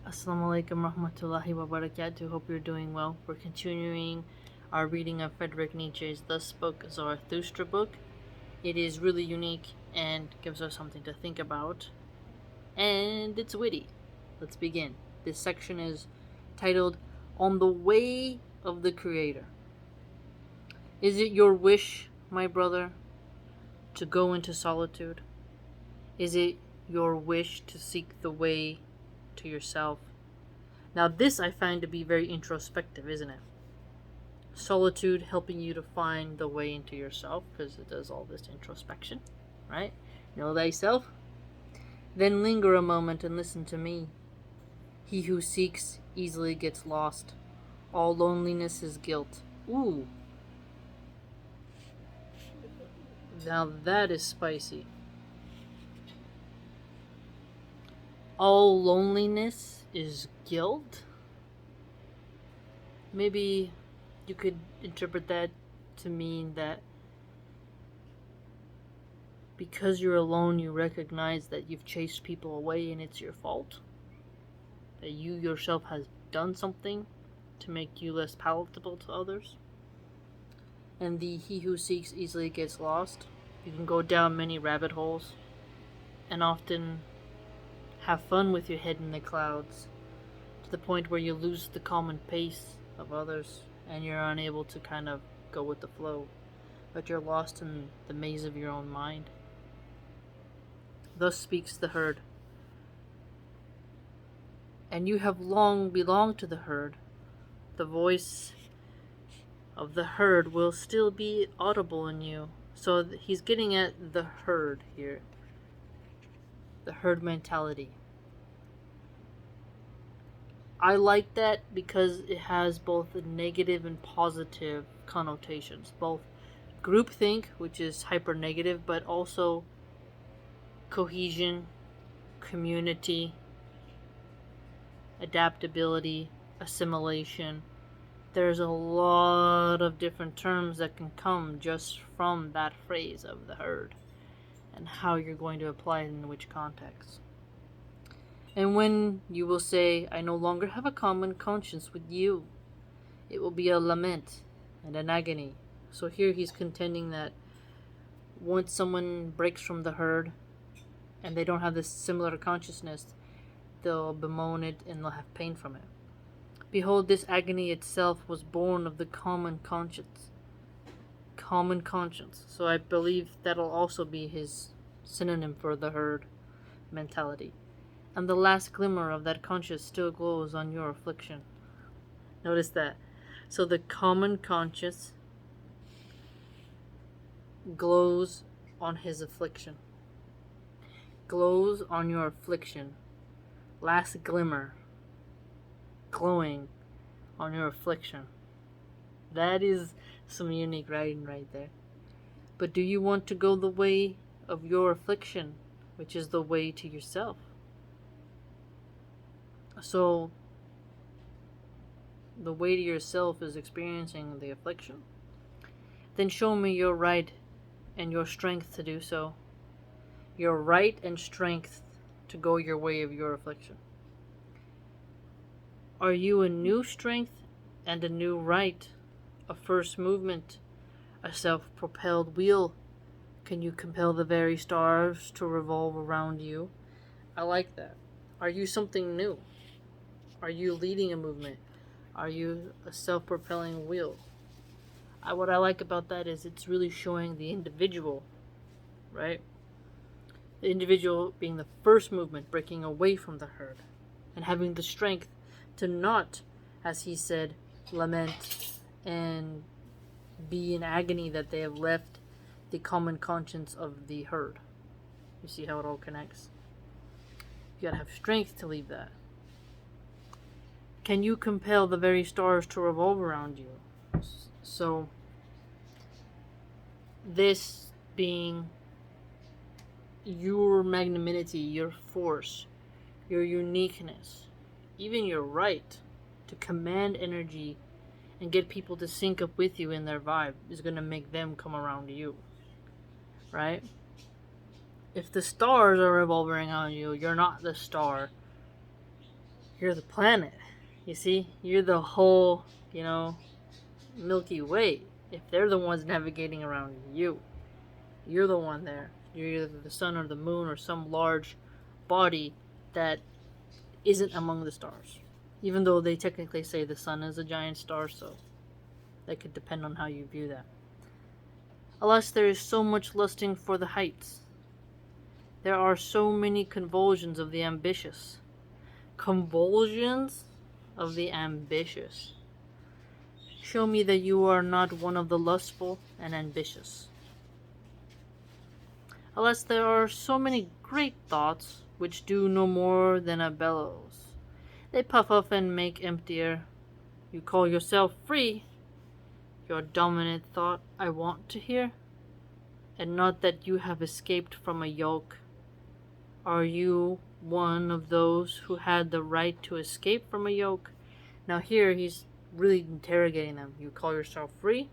Assalamu alaikum rahmatullahi wa barakatuh. Hope you're doing well. We're continuing our reading of Friedrich Nietzsche's Thus Spoke Zarathustra book. It is really unique and gives us something to think about. And it's witty. Let's begin. This section is titled On the Way of the Creator. Is it your wish, my brother, to go into solitude? Is it your wish to seek the way to yourself? Now this I find to be very introspective, isn't it? Solitude helping you to find the way into yourself, because it does all this introspection, right? Know thyself. Then linger a moment and listen to me. He who seeks easily gets lost. All loneliness is guilt. Ooh. Now that is spicy. All loneliness is guilt? Maybe you could interpret that to mean that because you're alone, you recognize that you've chased people away and it's your fault. That you yourself has done something to make you less palatable to others. And the he who seeks easily gets lost. You can go down many rabbit holes and often have fun with your head in the clouds to the point where you lose the common pace of others and you're unable to kind of go with the flow, but you're lost in the maze of your own mind. Thus speaks the herd. And you have long belonged to the herd. The voice of the herd will still be audible in you. So he's getting at the herd here. The herd mentality. I like that because it has both negative and positive connotations. Both groupthink, which is hyper negative, but also cohesion, community, adaptability, assimilation. There's a lot of different terms that can come just from that phrase of the herd and how you're going to apply it in which context. And when you will say, I no longer have a common conscience with you, it will be a lament and an agony. So here he's contending that once someone breaks from the herd and they don't have this similar consciousness, they'll bemoan it and they'll have pain from it. Behold, this agony itself was born of the common conscience. Common conscience. So I believe that'll also be his synonym for the herd mentality. And the last glimmer of that conscience still glows on your affliction. Notice that. So the common conscience glows on his affliction. Glows on your affliction. Last glimmer. Glowing on your affliction. That is some unique writing right there. But do you want to go the way of your affliction, which is the way to yourself? So, the way to yourself is experiencing the affliction. Then show me your right and your strength to do so. Your right and strength to go your way of your affliction. Are you a new strength and a new right, a first movement, a self-propelled wheel? Can you compel the very stars to revolve around you? I like that. Are you something new? Are you leading a movement? Are you a self-propelling wheel? What I like about that is it's really showing the individual, right? The individual being the first movement, breaking away from the herd, and having the strength to not, as he said, lament and be in agony that they have left the common conscience of the herd. You see how it all connects? You gotta have strength to leave that. Can you compel the very stars to revolve around you? So, this being your magnanimity, your force, your uniqueness, even your right to command energy and get people to sync up with you in their vibe is going to make them come around you, right? If the stars are revolving around you, you're not the star. You're the planet. You see? You're the whole, Milky Way. If they're the ones navigating around you, you're the one there. You're either the sun or the moon or some large body that isn't among the stars. Even though they technically say the sun is a giant star, so that could depend on how you view that. Alas, there is so much lusting for the heights. There are so many convulsions of the ambitious. Convulsions of the ambitious. Show me that you are not one of the lustful and ambitious. Alas, there are so many great thoughts which do no more than a bellows. They puff up and make emptier. You call yourself free. Your dominant thought I want to hear, and not that you have escaped from a yoke. Are you one of those who had the right to escape from a yoke? Now here he's really interrogating them. You call yourself free?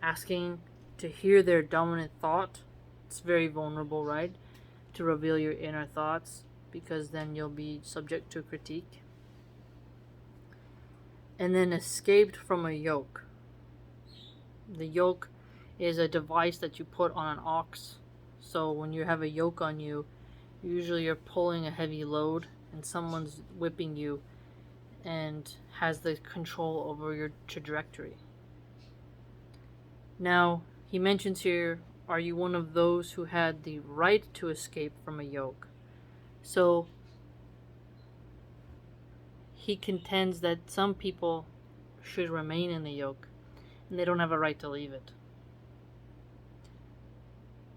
Asking to hear their dominant thought. It's very vulnerable, right? To reveal your inner thoughts, because then you'll be subject to critique. And then escaped from a yoke. The yoke is a device that you put on an ox. So when you have a yoke on you, usually you're pulling a heavy load and someone's whipping you and has the control over your trajectory. Now, he mentions here, are you one of those who had the right to escape from a yoke? So he contends that some people should remain in the yoke and they don't have a right to leave it.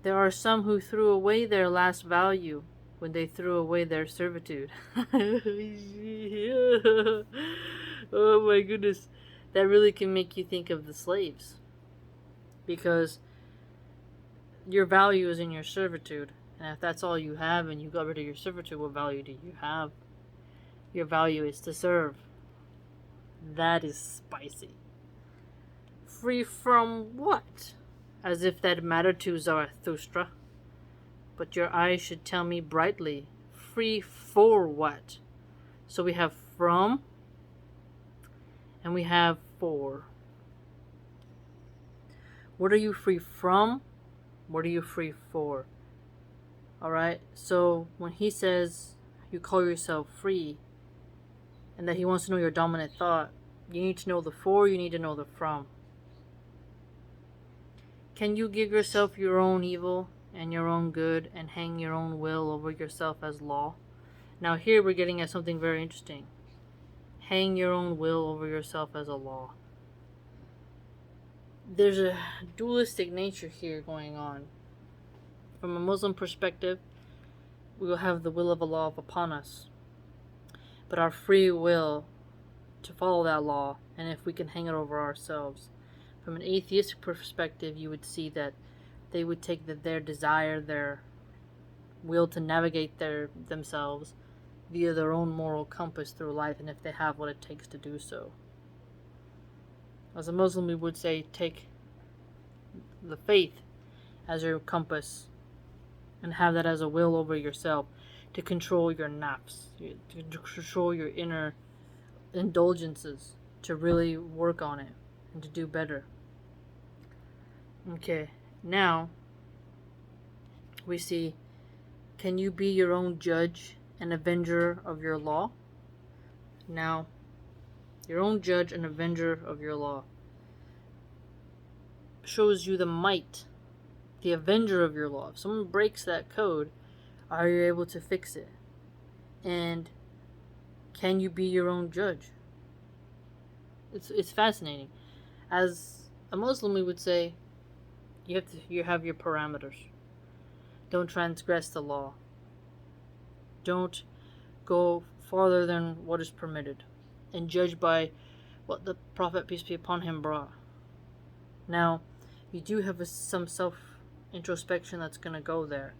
There are some who threw away their last value when they threw away their servitude. Oh my goodness. That really can make you think of the slaves. Because your value is in your servitude. And if that's all you have and you got rid of your servitude, what value do you have? Your value is to serve. That is spicy. Free from what? As if that mattered to Zarathustra. But your eyes should tell me brightly, free for what? So we have from, and we have for. What are you free from? What are you free for? Alright, so when he says you call yourself free, and that he wants to know your dominant thought, you need to know the for, you need to know the from. Can you give yourself your own evil and your own good and hang your own will over yourself as law? Now here we're getting at something very interesting. Hang your own will over yourself as a law. There's a dualistic nature here going on. From a Muslim perspective, we will have the will of Allah upon us, but our free will to follow that law, and if we can hang it over ourselves. From an atheistic perspective, you would see that they would take their desire, their will to navigate themselves via their own moral compass through life, and if they have what it takes to do so. As a Muslim, we would say take the faith as your compass and have that as a will over yourself to control your nafs, to control your inner indulgences, to really work on it and to do better. Okay, now we see, can you be your own judge and avenger of your law? Now, your own judge and avenger of your law shows you the might, the avenger of your law. If someone breaks that code, are you able to fix it? And can you be your own judge? It's fascinating. As a Muslim, we would say you have your parameters. Don't transgress the law. Don't go farther than what is permitted, and judge by what the Prophet, peace be upon him, brought. Now, you do have some self-introspection that's going to go there,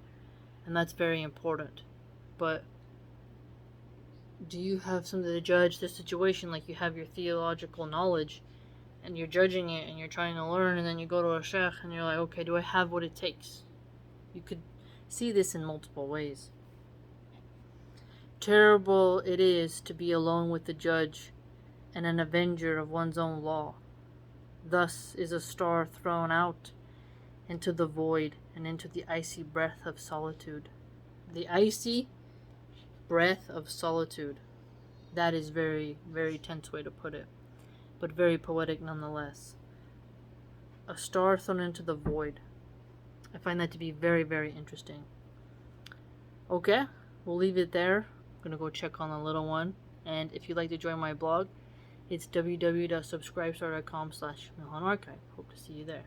and that's very important. But do you have something to judge the situation like you have your theological knowledge, and you're judging it, and you're trying to learn, and then you go to a sheikh, and you're like, okay, do I have what it takes? You could see this in multiple ways. terrible it is to be alone with the judge and an avenger of one's own law. Thus is a star thrown out into the void and into the icy breath of solitude. The icy breath of solitude. That is very, very tense way to put it, but very poetic nonetheless. A star thrown into the void. I find that to be very, very interesting. Okay, we'll leave it there. I'm gonna go check on the little one. And if you'd like to join my blog, it's www.subscribestar.com/MilahanArchive. Hope to see you there.